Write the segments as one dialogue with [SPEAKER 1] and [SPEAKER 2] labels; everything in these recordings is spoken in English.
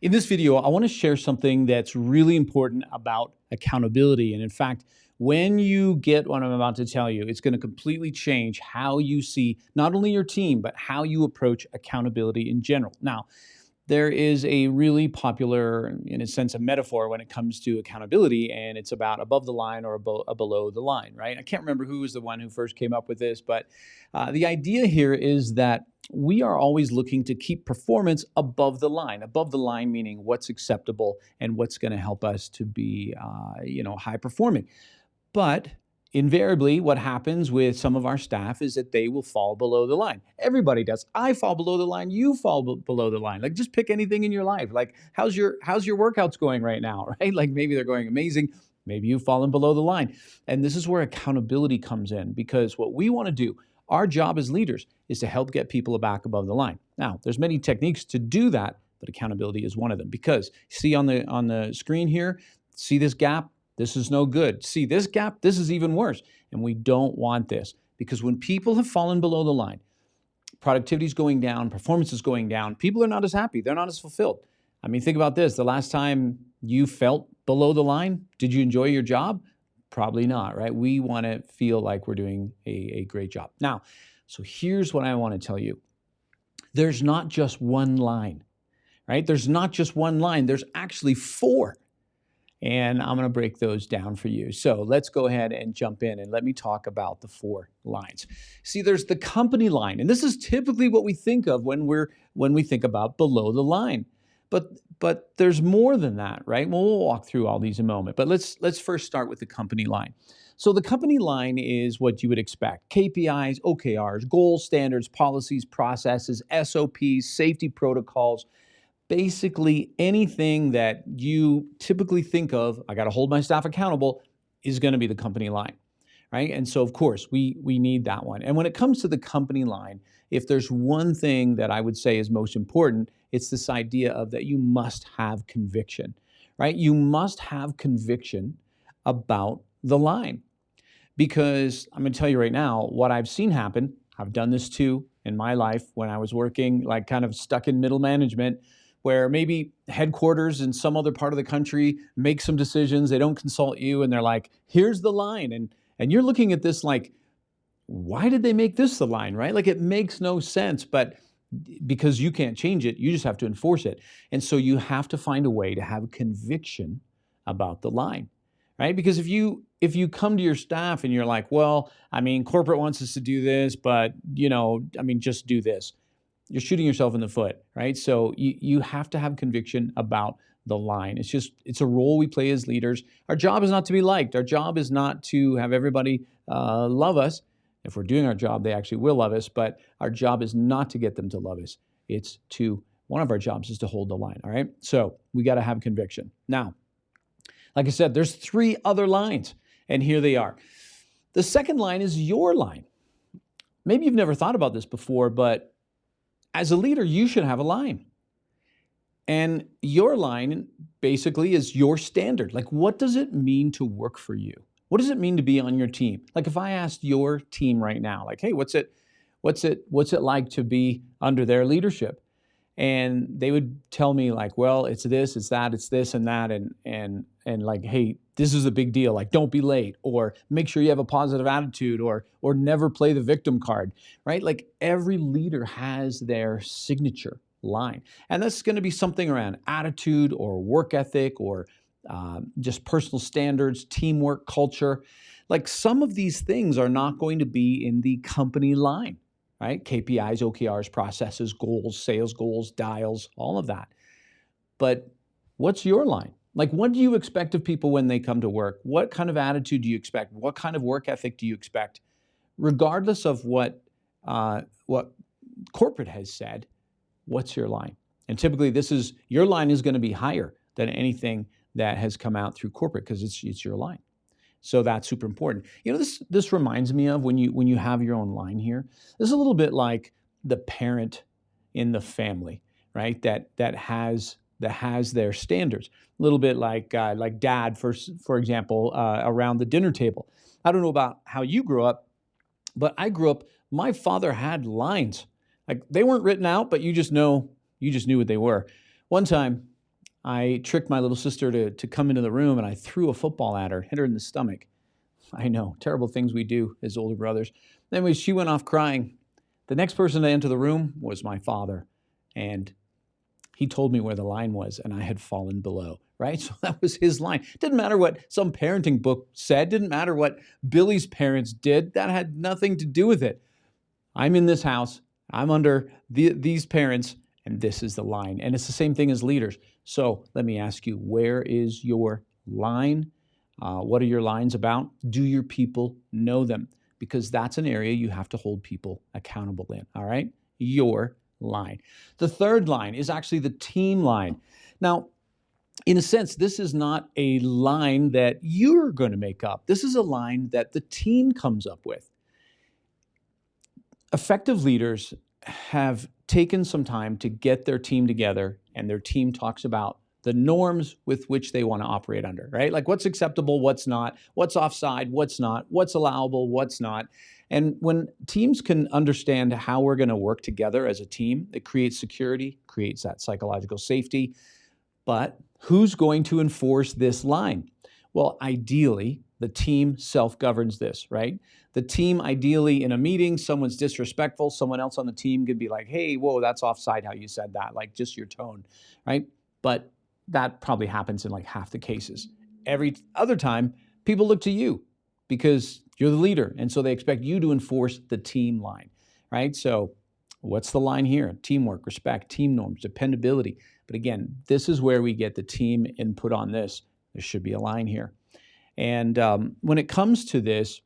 [SPEAKER 1] In this video, I want to share something that's really important about accountability. And in fact, when you get what I'm about to tell you, it's going to completely change how you see not only your team, but how you approach accountability in general. Now, there is a really popular, in a sense, a metaphor when it comes to accountability, and it's about above the line or below the line, right? I can't remember who was the one who first came up with this, but the idea here is that we are always looking to keep performance above the line meaning what's acceptable and what's going to help us to be, high performing. But invariably, what happens with some of our staff is that they will fall below the line. Everybody does. I fall below the line. You fall below the line. Like, just pick anything in your life. Like, how's your workouts going right now, right? Like, maybe they're going amazing. Maybe you've fallen below the line. And this is where accountability comes in, because what we want to do, our job as leaders, is to help get people back above the line. Now, there's many techniques to do that, but accountability is one of them. Because see on the screen here, see this gap? This is no good. See this gap? This is even worse. And we don't want this, because when people have fallen below the line, productivity is going down, performance is going down, people are not as happy, they're not as fulfilled. I mean, think about this. The last time you felt below the line, did you enjoy your job? Probably not, right? We want to feel like we're doing a great job. Now, so here's what I want to tell you. There's not just one line, right? There's not just one line. There's actually four. And I'm going to break those down for you. So let's go ahead and jump in and let me talk about the four lines. See, there's the company line, and this is typically what we think of when we think about below the line. But there's more than that, right? Well, we'll walk through all these in a moment. But let's first start with the company line. So the company line is what you would expect: KPIs, OKRs, goals, standards, policies, processes, SOPs, safety protocols. Basically, anything that you typically think of, I got to hold my staff accountable, is going to be the company line, right? And so, of course, we need that one. And when it comes to the company line, if there's one thing that I would say is most important, it's this idea of that you must have conviction, right? You must have conviction about the line. Because I'm going to tell you right now, what I've seen happen, I've done this too in my life when I was working, like kind of stuck in middle management, where maybe headquarters in some other part of the country make some decisions, they don't consult you, and they're like, here's the line. And you're looking at this like, why did they make this the line, right? Like, it makes no sense, but because you can't change it, you just have to enforce it. And so you have to find a way to have conviction about the line, right? Because if you come to your staff and you're like, well, I mean, corporate wants us to do this, but, just do this, you're shooting yourself in the foot, right? So you have to have conviction about the line. It's a role we play as leaders. Our job is not to be liked. Our job is not to have everybody love us. If we're doing our job, they actually will love us, but our job is not to get them to love us. One of our jobs is to hold the line, all right? So we got to have conviction. Now, like I said, there's three other lines, and here they are. The second line is your line. Maybe you've never thought about this before, but as a leader, you should have a line. And your line basically is your standard. Like, what does it mean to work for you? What does it mean to be on your team? Like, if I asked your team right now, like, hey, what's it like to be under their leadership? And they would tell me like, well, it's this, it's that, it's this and that, and like, hey, this is a big deal. Like, don't be late, or make sure you have a positive attitude, or never play the victim card, right? Like, every leader has their signature line, and that's going to be something around attitude or work ethic or just personal standards, teamwork, culture. Like, some of these things are not going to be in the company line, right? KPIs, OKRs, processes, goals, sales goals, dials, all of that. But what's your line? Like, what do you expect of people when they come to work? What kind of attitude do you expect? What kind of work ethic do you expect? Regardless of what corporate has said, what's your line? And typically, your line is going to be higher than anything that has come out through corporate, because it's your line. So that's super important. This reminds me of when you have your own line here. This is a little bit like the parent in the family, right? That has their standards. A little bit like dad, for example, around the dinner table. I don't know about how you grew up, but I grew up. My father had lines. Like, they weren't written out, but you just knew what they were. One time, I tricked my little sister to come into the room, and I threw a football at her, hit her in the stomach. I know, terrible things we do as older brothers. Anyway, she went off crying. The next person to enter the room was my father, and he told me where the line was, and I had fallen below, right? So that was his line. Didn't matter what some parenting book said, didn't matter what Billy's parents did. That had nothing to do with it. I'm in this house, I'm under these parents, and this is the line. And it's the same thing as leaders. So let me ask you, where is your line? What are your lines about? Do your people know them? Because that's an area you have to hold people accountable in, all right? Your line. The third line is actually the team line. Now, in a sense, this is not a line that you're going to make up. This is a line that the team comes up with. Effective leaders have taken some time to get their team together, and their team talks about the norms with which they want to operate under, right? Like what's acceptable, what's not, what's offside, what's not, what's allowable, what's not. And when teams can understand how we're going to work together as a team, it creates security, creates that psychological safety. But who's going to enforce this line? Well, ideally, the team self-governs this, right? The team, ideally, in a meeting, someone's disrespectful, someone else on the team could be like, hey, whoa, that's offside how you said that, like just your tone, right? But that probably happens in like half the cases. Every other time, people look to you because you're the leader, and so they expect you to enforce the team line, right? So what's the line here? Teamwork, respect, team norms, dependability. But again, this is where we get the team input on this. There should be a line here. And when it comes to this,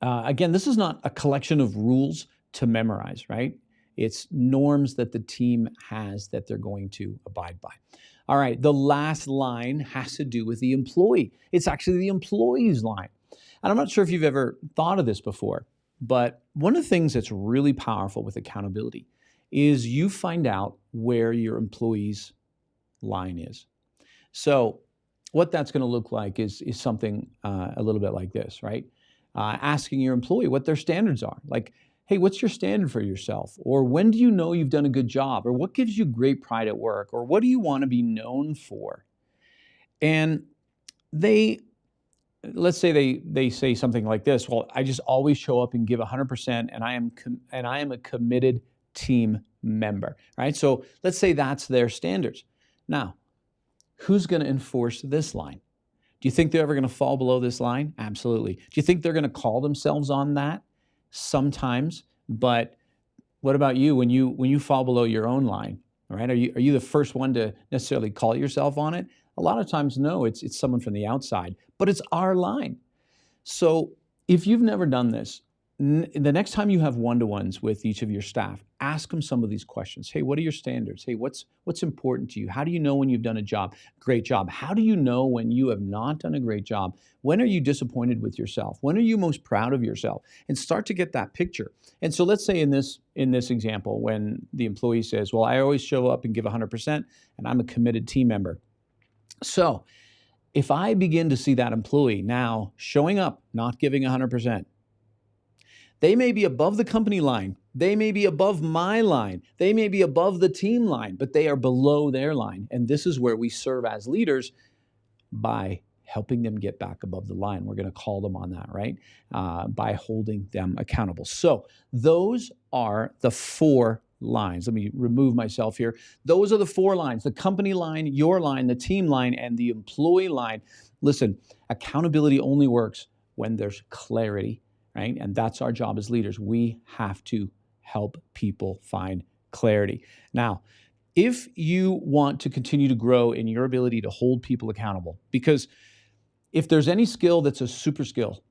[SPEAKER 1] again, this is not a collection of rules to memorize, right? It's norms that the team has that they're going to abide by. All right, the last line has to do with the employee. It's actually the employee's line. And I'm not sure if you've ever thought of this before, but one of the things that's really powerful with accountability is you find out where your employee's line is. So what that's going to look like is something a little bit like this, right? Asking your employee what their standards are. Like, hey, what's your standard for yourself? Or when do you know you've done a good job? Or what gives you great pride at work? Or what do you want to be known for? And let's say they say something like this, well, I just always show up and give 100%, and I am a committed team member, right? So let's say that's their standards. Now, who's going to enforce this line? Do you think they're ever going to fall below this line? Absolutely. Do you think they're going to call themselves on that? Sometimes. But what about you when you fall below your own line? All right? Are you the first one to necessarily call yourself on it? A lot of times, no, it's someone from the outside, but it's our line. So if you've never done this, the next time you have one-to-ones with each of your staff, ask them some of these questions. Hey, what are your standards? Hey, what's important to you? How do you know when you've done a great job? How do you know when you have not done a great job? When are you disappointed with yourself? When are you most proud of yourself? And start to get that picture. And so let's say in this example, when the employee says, well, I always show up and give 100%, and I'm a committed team member. So if I begin to see that employee now showing up, not giving 100%, they may be above the company line. They may be above my line. They may be above the team line, but they are below their line. And this is where we serve as leaders by helping them get back above the line. We're going to call them on that, right? By holding them accountable. So those are the 4 lines. Let me remove myself here. Those are the 4 lines: the company line, your line, the team line, and the employee line. Listen, accountability only works when there's clarity, right? And that's our job as leaders. We have to help people find clarity. Now, if you want to continue to grow in your ability to hold people accountable, because if there's any skill that's a super skill,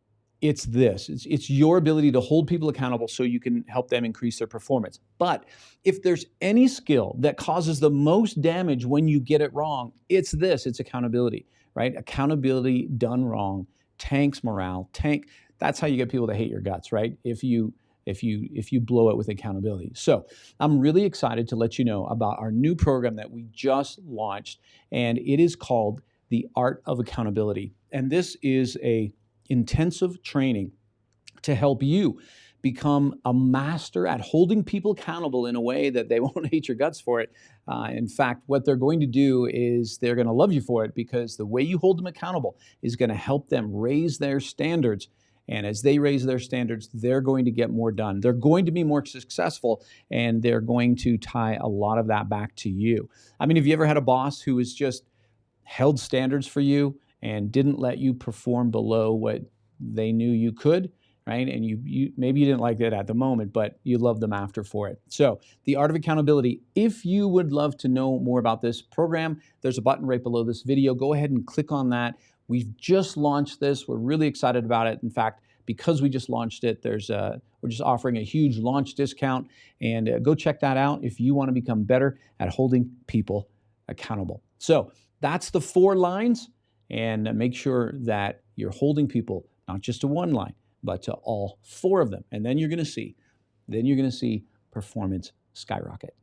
[SPEAKER 1] it's this. It's your ability to hold people accountable so you can help them increase their performance. But if there's any skill that causes the most damage when you get it wrong, it's this. It's accountability, right? Accountability done wrong tanks morale. That's how you get people to hate your guts, right? If you blow it with accountability. So I'm really excited to let you know about our new program that we just launched, and it is called The Art of Accountability. And this is a intensive training to help you become a master at holding people accountable in a way that they won't hate your guts for it. In fact, what they're going to do is they're going to love you for it, because the way you hold them accountable is going to help them raise their standards. And as they raise their standards, they're going to get more done. They're going to be more successful, and they're going to tie a lot of that back to you. I mean, have you ever had a boss who was just held standards for you and didn't let you perform below what they knew you could, right? And you maybe you didn't like that at the moment, but you loved them after for it. So the art of accountability. If you would love to know more about this program, there's a button right below this video. Go ahead and click on that. We've just launched this. We're really excited about it. In fact, because we just launched it, we're just offering a huge launch discount. And go check that out if you want to become better at holding people accountable. So that's the 4 lines. And make sure that you're holding people not just to one line, but to all 4 of them. And then you're going to see performance skyrocket.